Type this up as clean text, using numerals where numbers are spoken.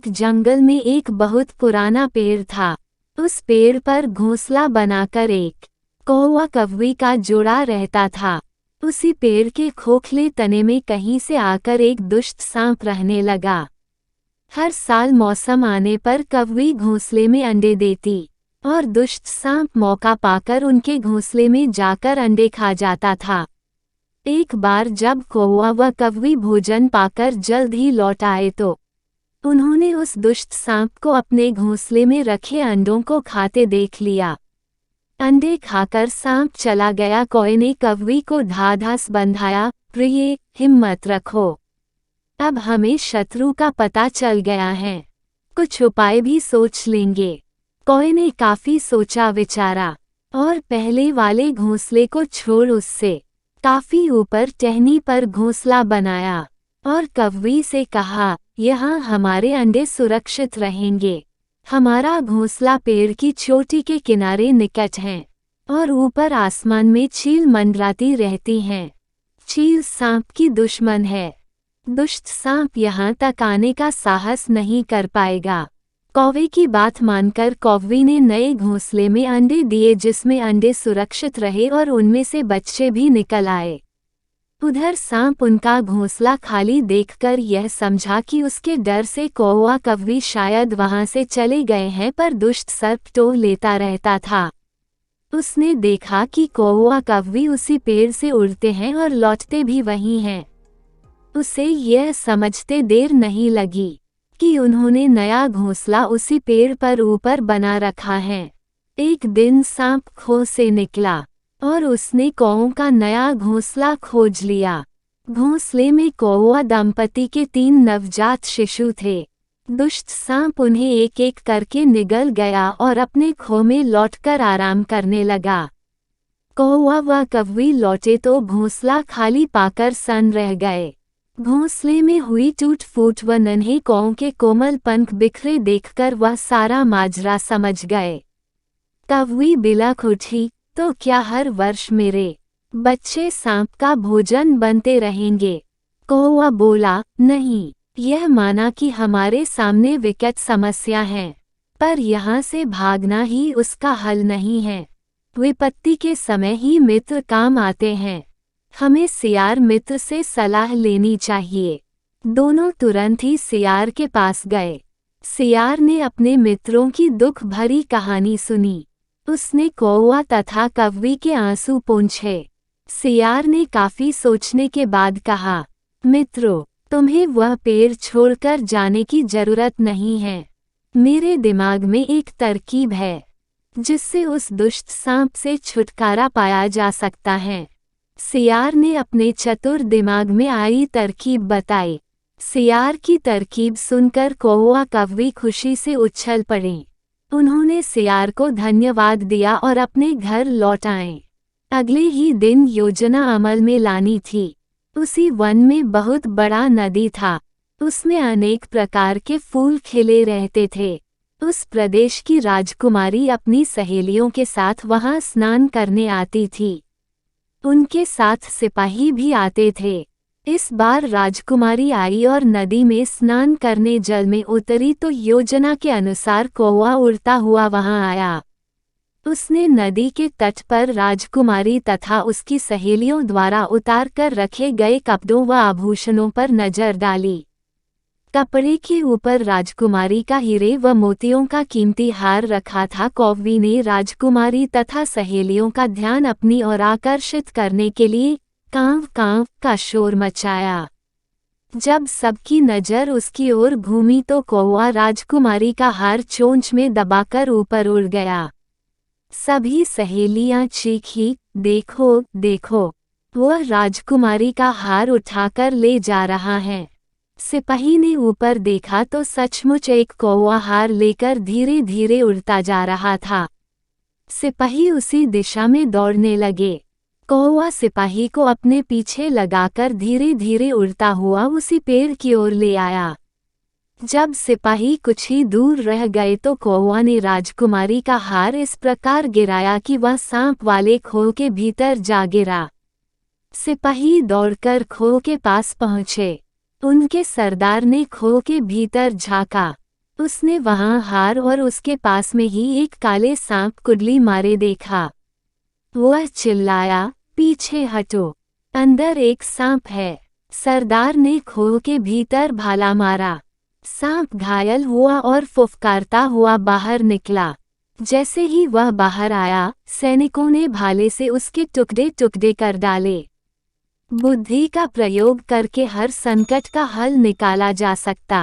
एक जंगल में एक बहुत पुराना पेड़ था। उस पेड़ पर घोंसला बनाकर एक कौवा कौवी का जोड़ा रहता था। उसी पेड़ के खोखले तने में कहीं से आकर एक दुष्ट सांप रहने लगा। हर साल मौसम आने पर कौवी घोंसले में अंडे देती और दुष्ट सांप मौका पाकर उनके घोंसले में जाकर अंडे खा जाता था। एक बार जब कौवा व कौवी भोजन पाकर जल्द ही लौट आए तो उन्होंने उस दुष्ट सांप को अपने घोंसले में रखे अंडों को खाते देख लिया। अंडे खाकर सांप चला गया। कौवे ने कौवी को ढाढ़स बंधाया, प्रिय, हिम्मत रखो, अब हमें शत्रु का पता चल गया है, कुछ उपाय भी सोच लेंगे। कौवे ने काफी सोचा विचारा और पहले वाले घोंसले को छोड़ उससे काफी ऊपर टहनी पर घोंसला बनाया और कौवी से कहा, यहाँ हमारे अंडे सुरक्षित रहेंगे। हमारा घोंसला पेड़ की चोटी के किनारे निकट है और ऊपर आसमान में चील मंडराती रहती हैं। चील सांप की दुश्मन है। दुष्ट सांप यहाँ तक आने का साहस नहीं कर पाएगा। कौवे की बात मानकर कौवी ने नए घोंसले में अंडे दिए, जिसमें अंडे सुरक्षित रहे और उनमें से बच्चे भी निकल आए। उधर सांप उनका घोंसला खाली देखकर यह समझा कि उसके डर से कौवा कौवी शायद वहां से चले गए हैं, पर दुष्ट सर्प टोह लेता रहता था। उसने देखा कि कौवा कौवी उसी पेड़ से उड़ते हैं और लौटते भी वहीं हैं। उसे यह समझते देर नहीं लगी कि उन्होंने नया घोंसला उसी पेड़ पर ऊपर बना रखा है। एक दिन सांप खो से निकला और उसने कौवों का नया घोंसला खोज लिया। घोंसले में कौवा दंपति के 3 नवजात शिशु थे। दुष्ट सांप उन्हें एक एक करके निगल गया और अपने खो में लौटकर आराम करने लगा। कौवा व कौवी लौटे तो घोंसला खाली पाकर सन्न रह गए। घोंसले में हुई टूट फूट व नन्हे कौवों के कोमल पंख बिखरे देखकर वह सारा माजरा समझ गए। कौवी बिलख उठी, तो क्या हर वर्ष मेरे बच्चे सांप का भोजन बनते रहेंगे? कौवा बोला, नहीं। यह माना कि हमारे सामने विकट समस्या है, पर यहाँ से भागना ही उसका हल नहीं है। विपत्ति के समय ही मित्र काम आते हैं। हमें सियार मित्र से सलाह लेनी चाहिए। दोनों तुरंत ही सियार के पास गए। सियार ने अपने मित्रों की दुख भरी कहानी सुनी। उसने कौवा तथा कौवी के आंसू पोंछे। सियार ने काफी सोचने के बाद कहा, मित्रों, तुम्हें वह पेड़ छोड़कर जाने की जरूरत नहीं है। मेरे दिमाग में एक तरकीब है जिससे उस दुष्ट सांप से छुटकारा पाया जा सकता है। सियार ने अपने चतुर दिमाग में आई तरकीब बताई। सियार की तरकीब सुनकर कौवा कौवी खुशी से उछल पड़े। उन्होंने सियार को धन्यवाद दिया और अपने घर लौट आए। अगले ही दिन योजना अमल में लानी थी। उसी वन में बहुत बड़ा नदी था। उसमें अनेक प्रकार के फूल खिले रहते थे। उस प्रदेश की राजकुमारी अपनी सहेलियों के साथ वहां स्नान करने आती थी। उनके साथ सिपाही भी आते थे। इस बार राजकुमारी आई और नदी में स्नान करने जल में उतरी तो योजना के अनुसार कौवा उड़ता हुआ वहां आया। उसने नदी के तट पर राजकुमारी तथा उसकी सहेलियों द्वारा उतार कर रखे गए कपड़ों व आभूषणों पर नजर डाली। कपड़े के ऊपर राजकुमारी का हीरे व मोतियों का कीमती हार रखा था। कौवी ने राजकुमारी तथा सहेलियों का ध्यान अपनी ओर आकर्षित करने के लिए कांव कांव का शोर मचाया। जब सबकी नजर उसकी ओर घूमी तो कौवा राजकुमारी का हार चोंच में दबाकर ऊपर उड़ गया। सभी सहेलियां चीखी, देखो देखो, वह राजकुमारी का हार उठाकर ले जा रहा है। सिपाही ने ऊपर देखा तो सचमुच एक कौवा हार लेकर धीरे धीरे उड़ता जा रहा था। सिपाही उसी दिशा में दौड़ने लगे। कौवा सिपाही को अपने पीछे लगाकर धीरे धीरे उड़ता हुआ उसी पेड़ की ओर ले आया। जब सिपाही कुछ ही दूर रह गए तो कौवा ने राजकुमारी का हार इस प्रकार गिराया कि वह सांप वाले खो के भीतर जा गिरा। सिपाही दौड़कर खो के पास पहुंचे। उनके सरदार ने खो के भीतर झांका उसने वहां हार और उसके पास में ही एक काले सांप कुंडली मारे देखा। वह चिल्लाया, पीछे हटो, अंदर एक सांप है। सरदार ने खोह के भीतर भाला मारा। सांप घायल हुआ और फुफकारता हुआ बाहर निकला। जैसे ही वह बाहर आया, सैनिकों ने भाले से उसके टुकड़े टुकड़े कर डाले। बुद्धि का प्रयोग करके हर संकट का हल निकाला जा सकता।